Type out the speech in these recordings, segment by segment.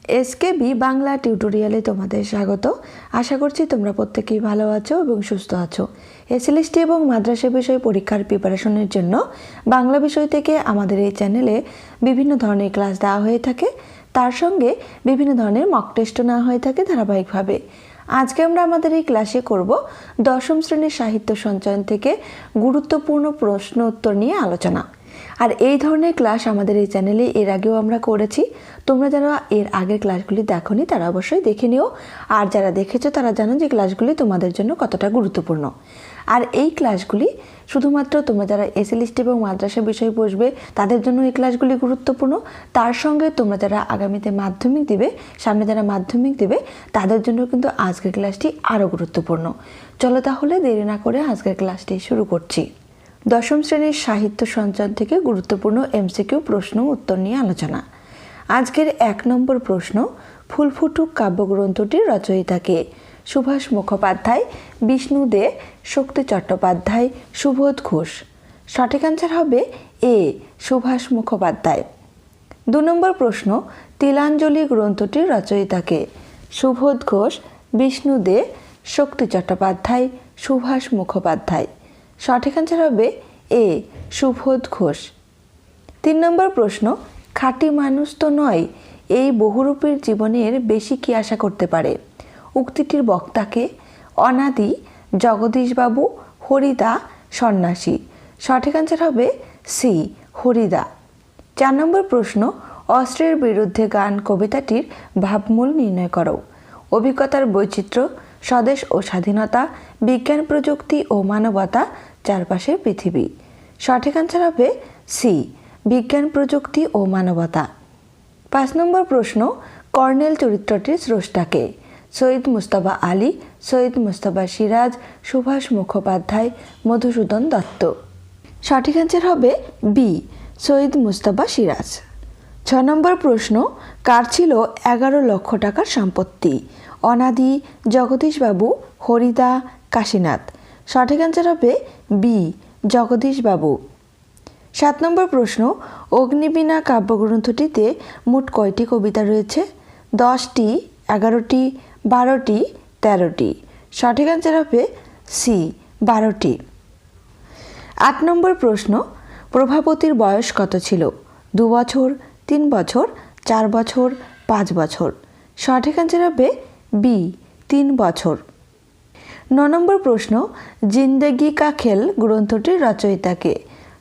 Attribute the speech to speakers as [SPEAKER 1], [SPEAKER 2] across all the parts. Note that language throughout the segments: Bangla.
[SPEAKER 1] এসকেবি বাংলা টিউটোরিয়ালে তোমাদের স্বাগত। আশা করছি তোমরা প্রত্যেকেই ভালো আছো এবং সুস্থ আছো। এসএলএসটি এবং মাদ্রাসা বিষয় পরীক্ষার প্রিপারেশনের জন্য বাংলা বিষয় থেকে আমাদের এই চ্যানেলে বিভিন্ন ধরনের ক্লাস দেওয়া হয়ে থাকে, তার সঙ্গে বিভিন্ন ধরনের মক টেস্টও নেওয়া হয়ে থাকে ধারাবাহিকভাবে। আজকে আমরা আমাদের এই ক্লাসে করব দশম শ্রেণীর সাহিত্য সঞ্চয়ন থেকে গুরুত্বপূর্ণ প্রশ্ন উত্তর নিয়ে আলোচনা। আর এই ধরনের ক্লাস আমাদের এই চ্যানেলে এর আগেও আমরা করেছি। তোমরা যারা এর আগের ক্লাসগুলি দেখোনি তারা অবশ্যই দেখে নিও, আর যারা দেখেছো তারা জানো যে ক্লাসগুলি তোমাদের জন্য কতটা গুরুত্বপূর্ণ। আর এই ক্লাসগুলি শুধুমাত্র তোমরা যারা এসএলএসটি এবং মাদ্রাসা বিষয় বসবে তাদের জন্য এই ক্লাসগুলি গুরুত্বপূর্ণ, তার সঙ্গে তোমরা যারা আগামীতে মাধ্যমিক দিবে, সামনে যারা মাধ্যমিক দেবে তাদের জন্য কিন্তু আজকের ক্লাসটি আরও গুরুত্বপূর্ণ। চলো তাহলে দেরি না করে আজকের ক্লাসটি শুরু করছি। দশম শ্রেণীর সাহিত্য সঞ্চয়ন থেকে গুরুত্বপূর্ণ MCQ প্রশ্ন উত্তর নিয়ে আলোচনা। আজকের 1 নম্বর প্রশ্ন, ফুল ফুটুক কাব্যগ্রন্থটির রচয়িতা কে? সুভাষ মুখোপাধ্যায়, বিষ্ণু দে, শক্তি চট্টোপাধ্যায়, সুবোধ ঘোষ। সঠিক অ্যান্সার হবে এ, সুভাষ মুখোপাধ্যায়। 2 নম্বর প্রশ্ন, তিলাঞ্জলি গ্রন্থটির রচয়িতা কে? সুবোধ ঘোষ, বিষ্ণু দে, শক্তি চট্টোপাধ্যায়, সুভাষ মুখোপাধ্যায়। সঠিক অ্যান্সার হবে এ, সুবোধ ঘোষ। 3 নম্বর প্রশ্ন, খাঁটি মানুষ তো নয়, এই বহুরূপীর জীবনের বেশি কি আশা করতে পারে? উক্তিটির বক্তাকে? অনাদি, জগদীশবাবু, হরিদা, সন্ন্যাসী। সঠিক অ্যান্সার হবে সি, হরিদা। 4 নম্বর প্রশ্ন, অস্ত্রের বিরুদ্ধে গান কবিতাটির ভাবমূল নির্ণয় করো। অভিজ্ঞতার বৈচিত্র্য, স্বদেশ ও স্বাধীনতা, বিজ্ঞান প্রযুক্তি ও মানবতা, চারপাশের পৃথিবী। সঠিক অ্যান্সার হবে সি, বিজ্ঞান প্রযুক্তি ও মানবতা। 5 নম্বর প্রশ্ন, কর্নেল চরিত্রটির স্রষ্টাকে? সৈয়দ মুজতবা আলী, সৈয়দ মুজতবা সিরাজ, সুভাষ মুখোপাধ্যায়, মধুসূদন দত্ত। সঠিক অ্যান্সার হবে বি, সৈয়দ মুজতবা সিরাজ। 6 নম্বর প্রশ্ন, কার ছিল 11 লক্ষ টাকার সম্পত্তি? অনাদি, জগদীশবাবু, হরিদা, কাশীনাথ। সঠিক অ্যান্সার হবে বি, জগদীশবাবু। 7 নম্বর প্রশ্ন, অগ্নিবীণা কাব্যগ্রন্থটিতে মোট কয়টি কবিতা রয়েছে? 10টি, 11টি, 12টি, 13টি। সঠিক অ্যান্সার হবে সি, 12টি। 8 নম্বর প্রশ্ন, প্রভাবতীর বয়স কত ছিল? 2 বছর, 3 বছর, 4 বছর, 5 বছর। সঠিক অ্যান্সার হবে বি, 3 বছর। 9 নম্বর প্রশ্ন, জিন্দেগি কা খেল গ্রন্থটির রচয়িতা কে?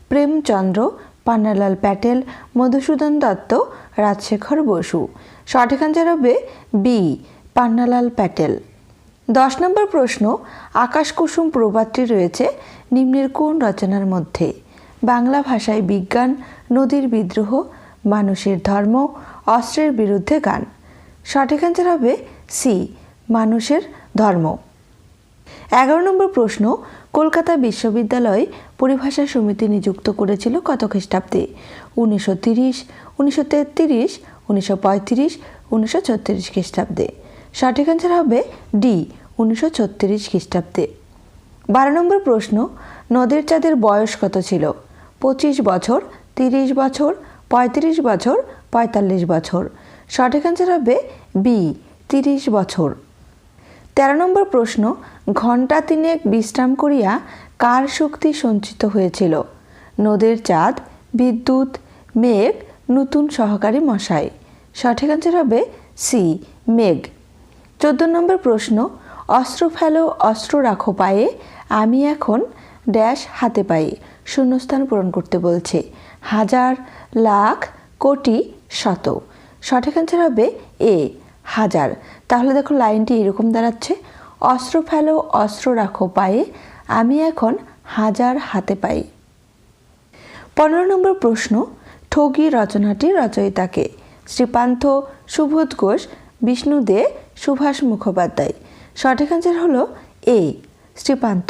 [SPEAKER 1] প্রেমচন্দ্র, পান্নালাল প্যাটেল, মধুসূদন দত্ত, রাজশেখর বসু। সঠিক অ্যান্সার হবে বি, পান্নালাল প্যাটেল। 10 নম্বর প্রশ্ন, আকাশকুসুম প্রবাদটি রয়েছে নিম্নের কোন রচনার মধ্যে? বাংলা ভাষায় বিজ্ঞান, নদীর বিদ্রোহ, মানুষের ধর্ম, অস্ত্রের বিরুদ্ধে গান। সঠিক অ্যান্সার হবে সি, মানুষের ধর্ম। 11 নম্বর প্রশ্ন, কলকাতা বিশ্ববিদ্যালয় পরিভাষা সমিতি নিযুক্ত করেছিল কত খ্রিস্টাব্দে? 1930, 1933, 1935, 1936 খ্রিস্টাব্দে। সঠিক অ্যান্সার হবে ডি, 1936 খ্রিস্টাব্দে। 12 নম্বর প্রশ্ন, নদের চাঁদের বয়স কত ছিল? 25 বছর, 30 বছর, 35 বছর, 45 বছর। সঠিক অ্যান্সার হবে বি, 30 বছর। 13 নম্বর প্রশ্ন, ঘণ্টা 3 বিশ্রাম করিয়া কার শক্তি সঞ্চিত হয়েছিল? নদের চাঁদ, বিদ্যুৎ, মেঘ, নতুন সহকারী মশাই। সঠিক অ্যান্সার হবে সি, মেঘ। 14 নম্বর প্রশ্ন, অস্ত্র ফেলো অস্ত্র রাখো পায়ে, আমি এখন ড্যাশ হাতে পায়ে। শূন্যস্থান পূরণ করতে বলছে। হাজার, লাখ, কোটি, শত। সঠিক অ্যান্সার হবে এ, হাজার। তাহলে দেখো লাইনটি এরকম দাঁড়াচ্ছে, অস্ত্র ফেলো অস্ত্র রাখো পায়ে, আমি এখন হাজার হাতে পাই। 15 নম্বর প্রশ্ন, ঠগী রচনাটির রচয়িতা কে? শ্রীপান্থ, সুবোধ ঘোষ, বিষ্ণু দে, সুভাষ মুখোপাধ্যায়। সঠিক অ্যান্সার হলো এ, শ্রীপান্থ।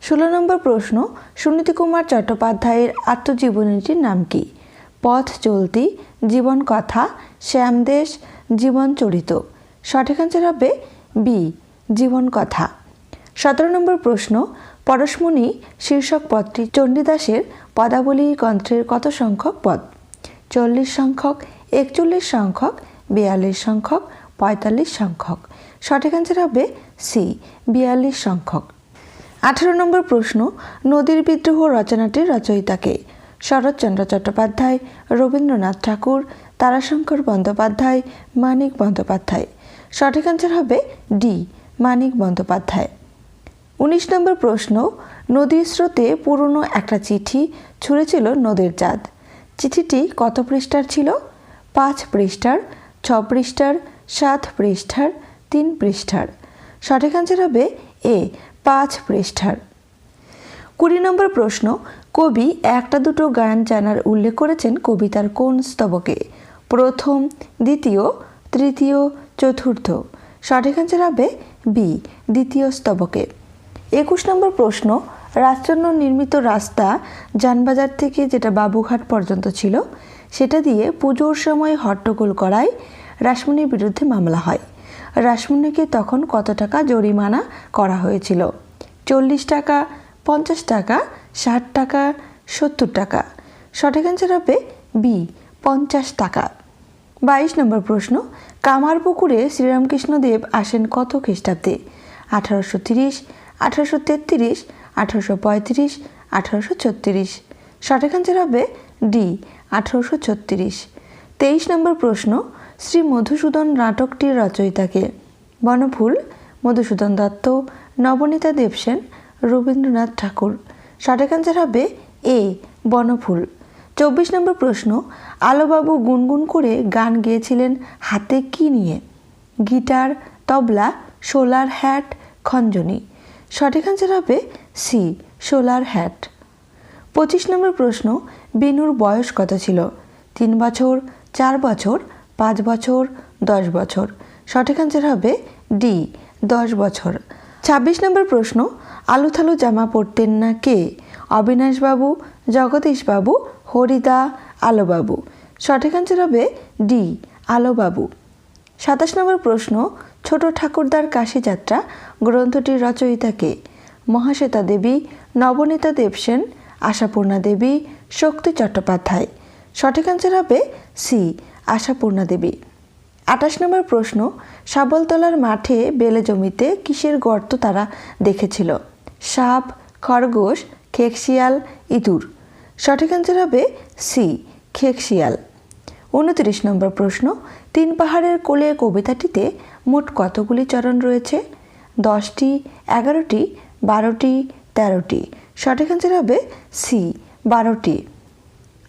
[SPEAKER 1] 16 নম্বর প্রশ্ন, সুনীতি কুমার চট্টোপাধ্যায়ের আত্মজীবনীটির নাম কি? পথ চলতি, জীবন কথা, শ্যামদেশ, জীবন চরিত। সঠিক অ্যান্সার হবে বি, জীবন কথা। 17 নম্বর প্রশ্ন, পরশমণি শীর্ষক পদটি চণ্ডীদাসের পদাবলী গ্রন্থের কত সংখ্যক পদ? 40 সংখ্যক, 41 সংখ্যক, 42 সংখ্যক, 45 সংখ্যক। সঠিক অ্যান্সার হবে সি, 42 সংখ্যক। 18 নম্বর প্রশ্ন, নদীর বিদ্রোহ রচনাটির রচয়িতাকে? শরৎচন্দ্র চট্টোপাধ্যায়, রবীন্দ্রনাথ ঠাকুর, তারাশঙ্কর বন্দ্যোপাধ্যায়, মানিক বন্দ্যোপাধ্যায়। সঠিক অ্যান্সার হবে ডি, মানিক বন্দ্যোপাধ্যায়। 19 নম্বর প্রশ্ন, নদীর স্রোতে পুরনো একটা চিঠি ছুঁড়েছিল নদীর চাঁদ। চিঠিটি কত পৃষ্ঠার ছিল? 5 পৃষ্ঠার, 6 পৃষ্ঠার, 7 পৃষ্ঠার, 3 পৃষ্ঠার। সঠিক অ্যান্সার হবে এ, 5 পৃষ্ঠার। 20 নম্বর প্রশ্ন, কবি একটা দুটো গান জানার উল্লেখ করেছেন কবিতার কোন স্তবকে? প্রথম, দ্বিতীয়, তৃতীয়, চতুর্থ। সঠিক অ্যান্সার হবে বি, দ্বিতীয় স্তবকে। 21 নম্বর প্রশ্ন, রাজজন্য নির্মিত রাস্তা যানবাজার থেকে যেটা বাবুঘাট পর্যন্ত ছিল সেটা দিয়ে পুজোর সময় হট্টগোল করায় রাসমণির বিরুদ্ধে মামলা হয়। রাসমণিকে তখন কত টাকা জরিমানা করা হয়েছিল? 40 টাকা, 50 টাকা, 60 টাকা, 70 টাকা। সঠিক অ্যান্সার হবে বি, 50 টাকা। 22 নম্বর প্রশ্ন, কামারপুকুরে শ্রীরামকৃষ্ণদেব আসেন কত খ্রিস্টাব্দে? 1830, 1833, 1835, 1836। সঠিক অ্যান্সার হবে ডি, 1836। 23 নম্বর প্রশ্ন, শ্রী মধুসূদন নাটকটির রচয়িতাকে? বনফুল, মধুসূদন দত্ত, নবনীতা দেবসেন, রবীন্দ্রনাথ ঠাকুর। সঠিক অ্যান্সার হবে এ, বনফুল। 24 নম্বর প্রশ্ন, আলোবাবু গুনগুন করে গান গেয়েছিলেন হাতে কি নিয়ে? গিটার, তবলা, সোলার হ্যাট, খঞ্জনি। সঠিক অ্যান্সার হবে সি, সোলার হ্যাট। 25 নম্বর প্রশ্ন, বেনুর বয়স কত ছিল? 3 বছর, 4 বছর, 5 বছর, 10 বছর। সঠিক অ্যান্সার হবে ডি, 10 বছর। 26 নম্বর প্রশ্ন, আলুথালু জামা পরতেন না কে? অবিনাশবাবু, জগদীশবাবু, হরিদা, আলোবাবু। সঠিক অ্যান্সার হবে ডি, আলোবাবু। 27 নম্বর প্রশ্ন, ছোট ঠাকুরদার কাশীযাত্রা গ্রন্থটির রচয়িতাকে? মহাশ্বেতা দেবী, নবনীতা দেবসেন, আশাপূর্ণা দেবী, শক্তি চট্টোপাধ্যায়। সঠিক অ্যান্সার হবে সি, আশাপূর্ণা দেবী। 28 নম্বর প্রশ্ন, শাবলতলার মাঠে বেলে জমিতে কিসের গর্ত তারা দেখেছিল? সাপ, খরগোশ, খেকশিয়াল, ইঁদুর। সঠিক অ্যান্সার হবে সি, খেকশিয়াল। 29 নম্বর প্রশ্ন, 3 পাহাড়ের কোলে কবিতাটিতে মোট কতগুলি চরণ রয়েছে? 10টি, 11টি, 12টি, 13টি। সঠিক অ্যান্সার হবে সি, 12টি।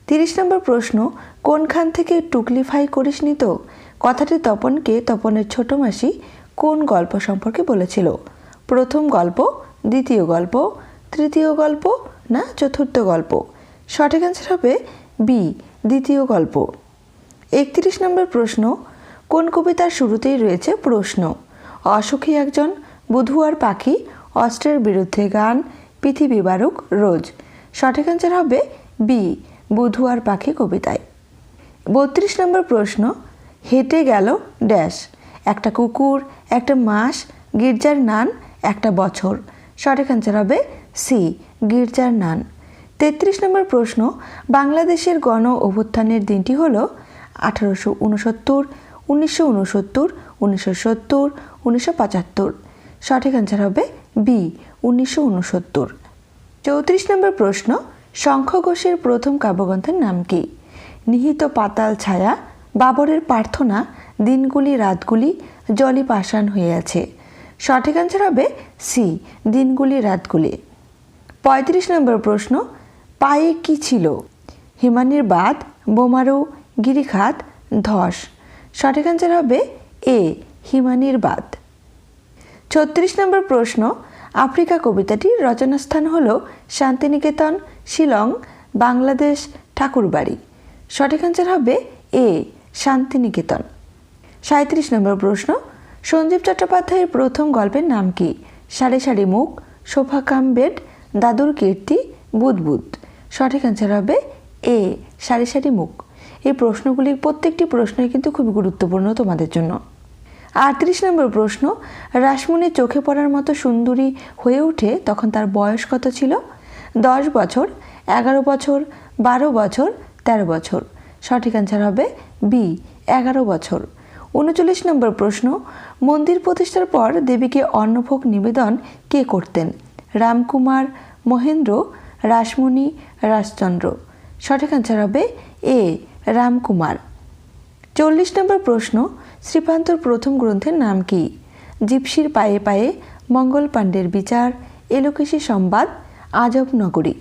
[SPEAKER 1] 30 নম্বর প্রশ্ন, কোনখান থেকে টুকলিফাই করিসনি তো? কথাটি তপনকে তপনের ছোট মাসি কোন গল্প সম্পর্কে বলেছিল? প্রথম গল্প, দ্বিতীয় গল্প, তৃতীয় গল্প না চতুর্থ গল্প? সঠিক অ্যান্সার হবে বি, দ্বিতীয় গল্প। 31 নম্বর প্রশ্ন, কোন কবিতার শুরুতেই রয়েছে প্রশ্ন? অসুখী একজন, বুধুয়ার পাখি, অস্ত্রের বিরুদ্ধে গান, পৃথিবী বারুক, রোজ। সঠিক অ্যান্সার হবে বি, বুধুয়ার পাখি কবিতায়। 32 নম্বর প্রশ্ন, হেঁটে গেল ড্যাশ, একটা কুকুর, একটা মাস, গির্জার নান, একটা বছর। সঠিক অ্যান্সার হবে সি, গির্জার নান। 33 নম্বর প্রশ্ন, বাংলাদেশের গণ অভ্যুত্থানের দিনটি হল 1869, 1969, 1970, 1975। সঠিক অ্যান্সার হবে বি, 1969। 34 নম্বর প্রশ্ন, শঙ্খ ঘোষের প্রথম কাব্যগ্রন্থের নাম কি? নিহিত পাতাল ছায়া, বাবরের প্রার্থনা, দিনগুলি রাতগুলি, জলি পাষাণ হয়ে আছে। সঠিক অ্যান্সার হবে সি, দিনগুলি রাতগুলি। 35 নম্বর প্রশ্ন, পায়ে কি ছিল? হিমানির বাঁধ, বোমারু, গিরিখাত, ধস। সঠিক অ্যান্সার হবে এ, হিমানির বাঁধ। 36 নম্বর প্রশ্ন, আফ্রিকা কবিতাটির রচনাস্থান হল শান্তিনিকেতন, শিলং, বাংলাদেশ, ঠাকুরবাড়ি। সঠিক অ্যান্সার হবে এ, শান্তিনিকেতন। 37 নম্বর প্রশ্ন, সঞ্জীব চট্টোপাধ্যায়ের প্রথম গল্পের নাম কি? সারি সারি মুখ, সোফা কাম বেড, দাদুর কীর্তি, বুদবুদ। সঠিক অ্যান্সার হবে এ, সারি সারি মুখ। এই প্রশ্নগুলির প্রত্যেকটি প্রশ্নই কিন্তু খুবই গুরুত্বপূর্ণ তোমাদের জন্য। 38 নম্বর প্রশ্ন, রাসমণি চোখে পড়ার মতো সুন্দরী হয়ে ওঠে তখন তার বয়স কত ছিল? 10 বছর, 11 বছর, 12 বছর, 13 বছর। সঠিক অ্যান্সার হবে বি, 11 বছর। 39 নম্বর প্রশ্ন, মন্দির প্রতিষ্ঠার পর দেবীকে অন্নভোগ নিবেদন কে করতেন? রামকুমার, মহেন্দ্র, রাসমণি, রাজচন্দ্র। সঠিক অ্যান্সার হবে এ রামকুমার। 40 নম্বর প্রশ্ন, শ্রীপান্তর প্রথম গ্রন্থের নাম কি? জিপসির পায়ে পায়ে, মঙ্গল পাণ্ডের বিচার, এলোকেশী সংবাদ, আজব নগরী।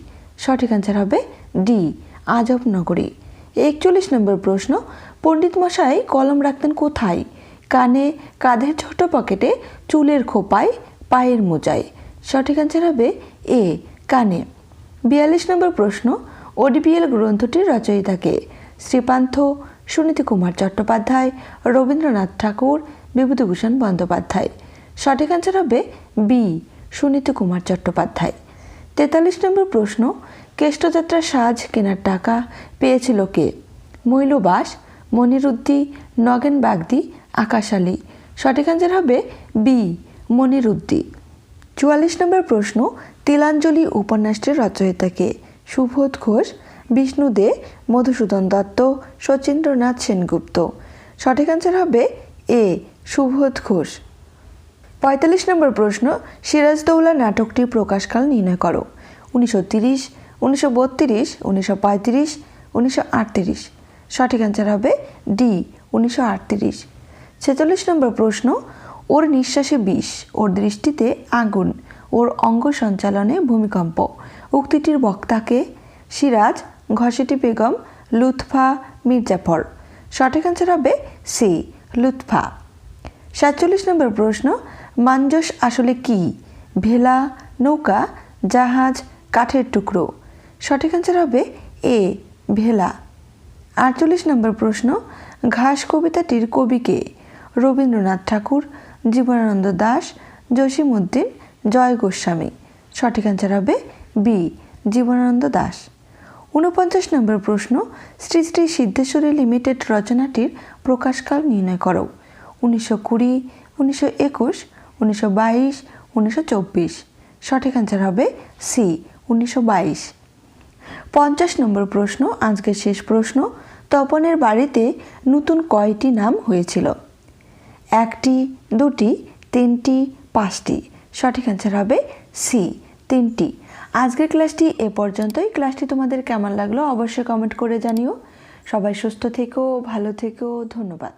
[SPEAKER 1] সঠিক অ্যান্সার হবে ডি আজব নগরী। 41 নম্বর প্রশ্ন, পণ্ডিত মশাই কলম রাখতেন কোথায়? কানে, কাঁধের ছোট পকেটে, চুলের খোপায়, পায়ের মোজায়। সঠিক অ্যান্সার হবে এ কানে। 42 নম্বর প্রশ্ন, ওডিবিএল গ্রন্থটির রচয়িতা কে? শ্রীপান্থ, সুনীতি কুমার চট্টোপাধ্যায়, রবীন্দ্রনাথ ঠাকুর, বিভূতিভূষণ বন্দ্যোপাধ্যায়। সঠিক অ্যান্সার হবে বি সুনীতি কুমার চট্টোপাধ্যায়। 43 নম্বর প্রশ্ন, কেষ্টযাত্রার সাজ কেনার টাকা পেয়েছিল কে? মৈলবাস, মনিরুদ্দি, নগেন বাগদি, আকাশ আলী। সঠিক অ্যান্সার হবে বি মনিরুদ্দি। 44 নম্বর প্রশ্ন, তিলাঞ্জলি উপন্যাসটির রচয়িতা কে? সুবোধ ঘোষ, বিষ্ণু দে, মধুসূদন দত্ত, শচীন্দ্রনাথ সেনগুপ্ত। সঠিক অ্যান্সার হবে এ সুবোধ ঘোষ। 45 নম্বর প্রশ্ন, সিরাজদৌল্লা নাটকটির প্রকাশকাল নির্ণয় করো। 1930, 1932, 1935, 1938। সঠিক অ্যান্সার হবে ডি 1938। 46 নম্বর প্রশ্ন, ওর নিঃশ্বাসে বিষ, ওর দৃষ্টিতে আগুন, ওর অঙ্গ সঞ্চালনে ভূমিকম্প। উক্তিটির বক্তাকে? সিরাজ, ঘসেটি বেগম, লুৎফা, মির্জাফর। সঠিক অ্যান্সার হবে সি লুৎফা। 47 নম্বর প্রশ্ন, মাঞ্জস আসলে কি? ভেলা, নৌকা, জাহাজ, কাঠের টুকরো। সঠিক অ্যান্সার হবে এ ভেলা। 48 নম্বর প্রশ্ন, ঘাস কবিতাটির কবি কে? রবীন্দ্রনাথ ঠাকুর, জীবনানন্দ দাশ, জসীমউদ্দিন, জয় গোস্বামী। সঠিক অ্যান্সার হবে বি জীবনানন্দ দাশ। 49 নম্বর প্রশ্ন, শ্রী শ্রী সিদ্ধেশ্বরী লিমিটেড রচনাটির প্রকাশকাল নির্ণয় করো। 1920, 1921, 1922, 1924। সঠিক অ্যান্সার হবে সি 1922। 50 নম্বর প্রশ্ন, আজকের শেষ প্রশ্ন, তপনের বাড়িতে নতুন কয়টি নাম হয়েছিল? 1টি, 2টি, 3টি, 5টি। সঠিক অ্যান্সার হবে সি 3টি। আজকের ক্লাসটি এ পর্যন্তই। ক্লাসটি তোমাদের কেমন লাগলো অবশ্যই কমেন্ট করে জানিও। সবাই সুস্থ থেকো, ভালো থেকো, ধন্যবাদ।